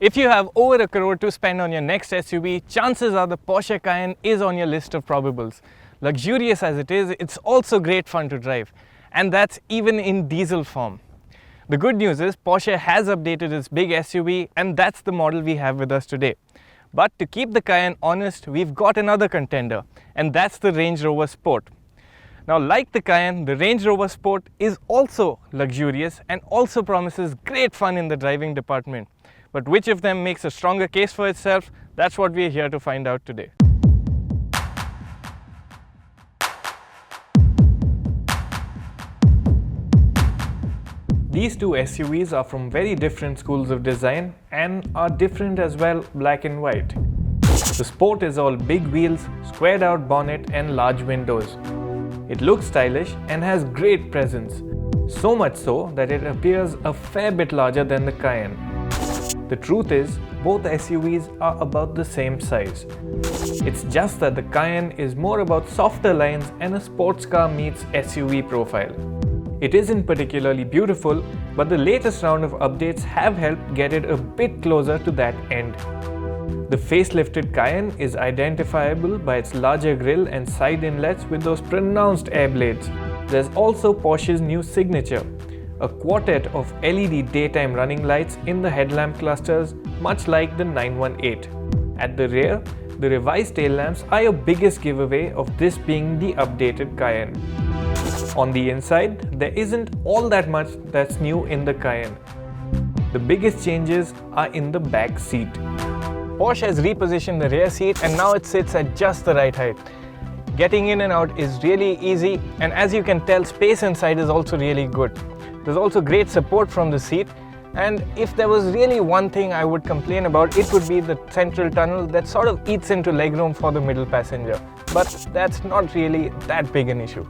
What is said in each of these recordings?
If you have over a crore to spend on your next SUV, chances are the Porsche Cayenne is on your list of probables. Luxurious as it is, it's also great fun to drive, and that's even in diesel form. The good news is Porsche has updated its big SUV, and that's the model we have with us today. But to keep the Cayenne honest, we've got another contender, and that's the Range Rover Sport. Now, like the Cayenne, the Range Rover Sport is also luxurious and also promises great fun in the driving department. But which of them makes a stronger case for itself? That's what we're here to find out today. These two SUVs are from very different schools of design and are different as well, black and white. The Sport is all big wheels, squared out bonnet and large windows. It looks stylish and has great presence, so much so that it appears a fair bit larger than the Cayenne. The truth is, both SUVs are about the same size. It's just that the Cayenne is more about softer lines and a sports car meets SUV profile. It isn't particularly beautiful, but the latest round of updates have helped get it a bit closer to that end. The facelifted Cayenne is identifiable by its larger grille and side inlets with those pronounced air blades. There's also Porsche's new signature, a quartet of LED daytime running lights in the headlamp clusters, much like the 918. At the rear, the revised tail lamps are your biggest giveaway of this being the updated Cayenne. On the inside, there isn't all that much that's new in the Cayenne. The biggest changes are in the back seat. Porsche has repositioned the rear seat and now it sits at just the right height. Getting in and out is really easy, and as you can tell, space inside is also really good. There's also great support from the seat, and if there was really one thing I would complain about, it would be the central tunnel that sort of eats into legroom for the middle passenger. But that's not really that big an issue.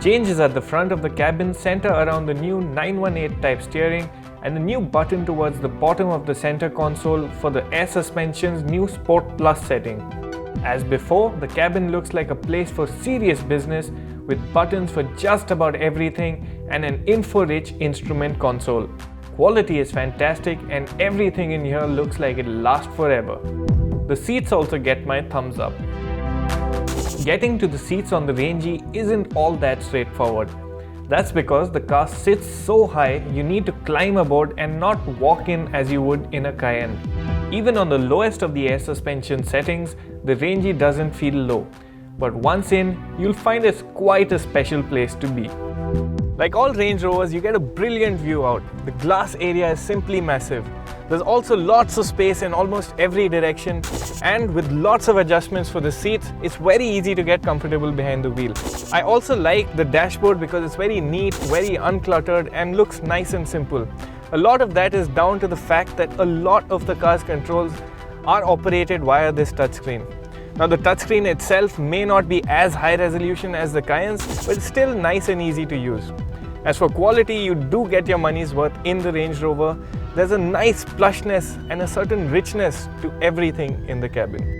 Changes at the front of the cabin center around the new 918 type steering and the new button towards the bottom of the center console for the air suspension's new Sport Plus setting. As before, the cabin looks like a place for serious business with buttons for just about everything and an info-rich instrument console. Quality is fantastic and everything in here looks like it'll last forever. The seats also get my thumbs up. Getting to the seats on the Range isn't all that straightforward. That's because the car sits so high you need to climb aboard and not walk in as you would in a Cayenne. Even on the lowest of the air suspension settings, the Range doesn't feel low. But once in, you'll find it's quite a special place to be. Like all Range Rovers, you get a brilliant view out. The glass area is simply massive. There's also lots of space in almost every direction, and with lots of adjustments for the seats, it's very easy to get comfortable behind the wheel. I also like the dashboard because it's very neat, very uncluttered, and looks nice and simple. A lot of that is down to the fact that a lot of the car's controls are operated via this touchscreen. Now, the touchscreen itself may not be as high resolution as the Cayenne's, but it's still nice and easy to use. As for quality, you do get your money's worth in the Range Rover. There's a nice plushness and a certain richness to everything in the cabin.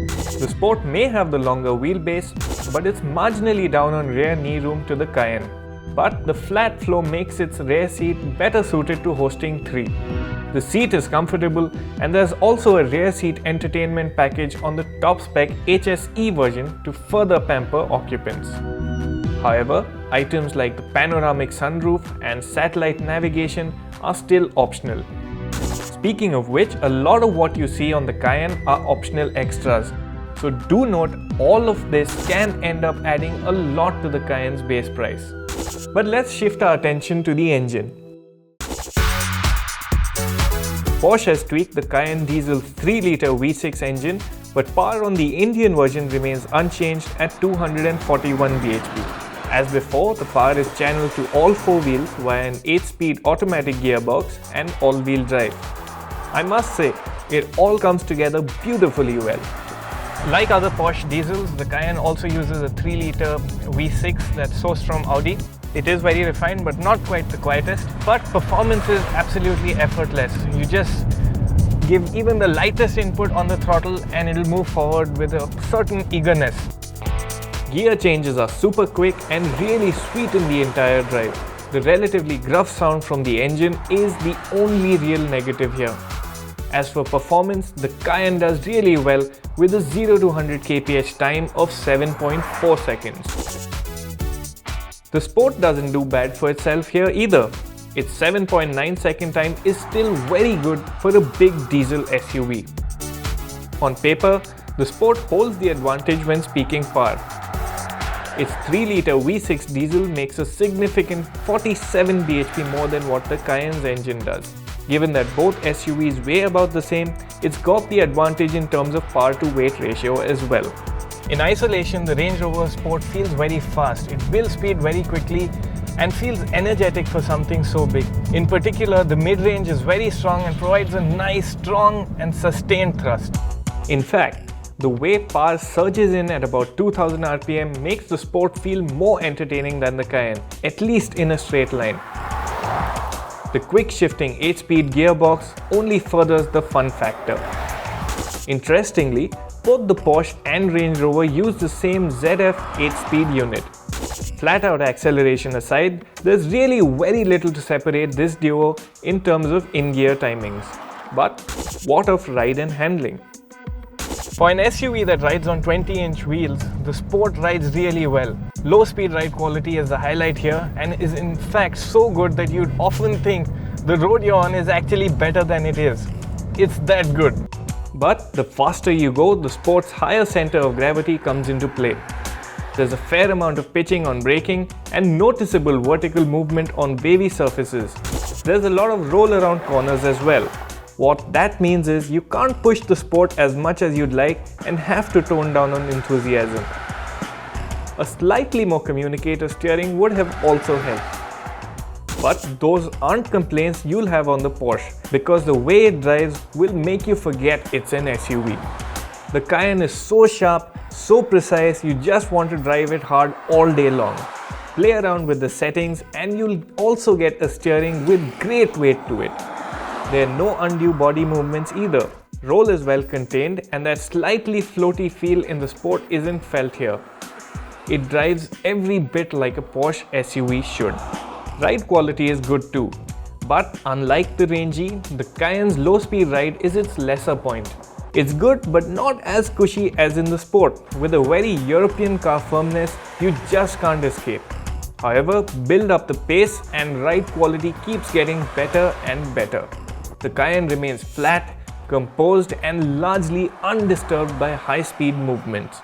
The Sport may have the longer wheelbase, but it's marginally down on rear knee room to the Cayenne. But the flat floor makes its rear seat better suited to hosting three. The seat is comfortable, and there's also a rear seat entertainment package on the top spec HSE version to further pamper occupants. However, items like the panoramic sunroof and satellite navigation are still optional. Speaking of which, a lot of what you see on the Cayenne are optional extras. So do note, all of this can end up adding a lot to the Cayenne's base price. But let's shift our attention to the engine. Porsche has tweaked the Cayenne diesel 3-litre V6 engine, but power on the Indian version remains unchanged at 241 bhp. As before, the power is channeled to all four wheels via an 8-speed automatic gearbox and all-wheel drive. I must say, it all comes together beautifully well. Like other Porsche diesels, the Cayenne also uses a 3-litre V6 that's sourced from Audi. It is very refined but not quite the quietest, but performance is absolutely effortless. You just give even the lightest input on the throttle and it'll move forward with a certain eagerness. Gear changes are super quick and really sweeten the entire drive. The relatively gruff sound from the engine is the only real negative here. As for performance, the Cayenne does really well with a 0 to 100 kph time of 7.4 seconds. The Sport doesn't do bad for itself here either. Its 7.9 second time is still very good for a big diesel SUV. On paper, the Sport holds the advantage when speaking power. Its 3-litre V6 diesel makes a significant 47 bhp more than what the Cayenne's engine does. Given that both SUVs weigh about the same, it's got the advantage in terms of power to weight ratio as well. In isolation, the Range Rover Sport feels very fast. It builds speed very quickly and feels energetic for something so big. In particular, the mid-range is very strong and provides a nice, strong and sustained thrust. In fact, the way power surges in at about 2000 rpm makes the Sport feel more entertaining than the Cayenne, at least in a straight line. The quick shifting 8-speed gearbox only furthers the fun factor. Interestingly, both the Porsche and Range Rover use the same ZF 8-speed unit. Flat out acceleration aside, there's really very little to separate this duo in terms of in-gear timings. But what of ride and handling? For an SUV that rides on 20-inch wheels, the Sport rides really well. Low-speed ride quality is the highlight here and is in fact so good that you'd often think the road you're on is actually better than it is. It's that good. But the faster you go, the Sport's higher center of gravity comes into play. There's a fair amount of pitching on braking and noticeable vertical movement on wavy surfaces. There's a lot of roll around corners as well. What that means is you can't push the Sport as much as you'd like and have to tone down on enthusiasm. A slightly more communicative steering would have also helped. But those aren't complaints you'll have on the Porsche, because the way it drives will make you forget it's an SUV. The Cayenne is so sharp, so precise, you just want to drive it hard all day long. Play around with the settings and you'll also get a steering with great weight to it. There are no undue body movements either. Roll is well contained and that slightly floaty feel in the Sport isn't felt here. It drives every bit like a Porsche SUV should. Ride quality is good too, but unlike the Range, the Cayenne's low-speed ride is its lesser point. It's good but not as cushy as in the Sport, with a very European car firmness you just can't escape. However, build up the pace and ride quality keeps getting better and better. The Cayenne remains flat, composed and largely undisturbed by high-speed movements.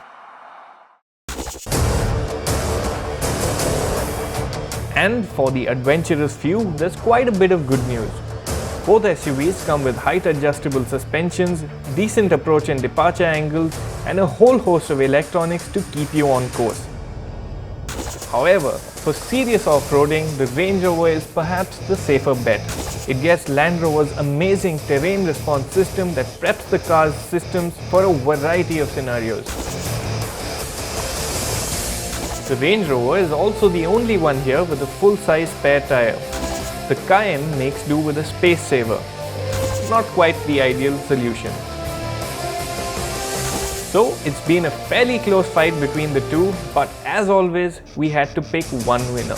And for the adventurous few, there's quite a bit of good news. Both SUVs come with height adjustable suspensions, decent approach and departure angles, and a whole host of electronics to keep you on course. However, for serious off-roading, the Range Rover is perhaps the safer bet. It gets Land Rover's amazing terrain response system that preps the car's systems for a variety of scenarios. The Range Rover is also the only one here with a full-size spare tyre. The Cayenne makes do with a space saver. Not quite the ideal solution. So it's been a fairly close fight between the two, but as always, we had to pick one winner.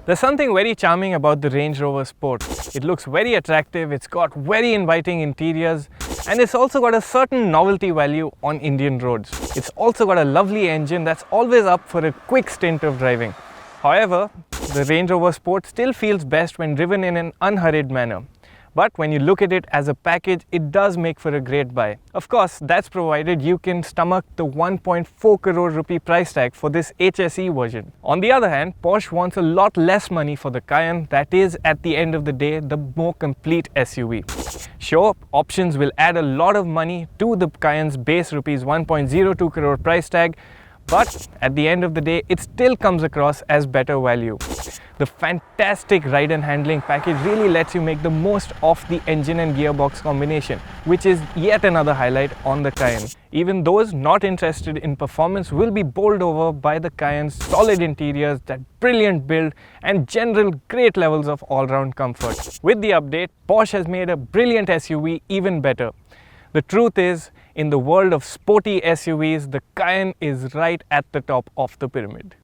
There's something very charming about the Range Rover Sport. It looks very attractive, it's got very inviting interiors, and it's also got a certain novelty value on Indian roads. It's also got a lovely engine that's always up for a quick stint of driving. However, the Range Rover Sport still feels best when driven in an unhurried manner. But when you look at it as a package, it does make for a great buy. Of course, that's provided you can stomach the 1.4 crore rupee price tag for this HSE version. On the other hand, Porsche wants a lot less money for the Cayenne. That is, at the end of the day, the more complete SUV. Sure, options will add a lot of money to the Cayenne's base rupees 1.02 crore price tag, but at the end of the day, it still comes across as better value. The fantastic ride and handling package really lets you make the most of the engine and gearbox combination, which is yet another highlight on the Cayenne. Even those not interested in performance will be bowled over by the Cayenne's solid interiors, that brilliant build and general great levels of all-round comfort. With the update, Porsche has made a brilliant SUV even better. The truth is, in the world of sporty SUVs, the Cayenne is right at the top of the pyramid.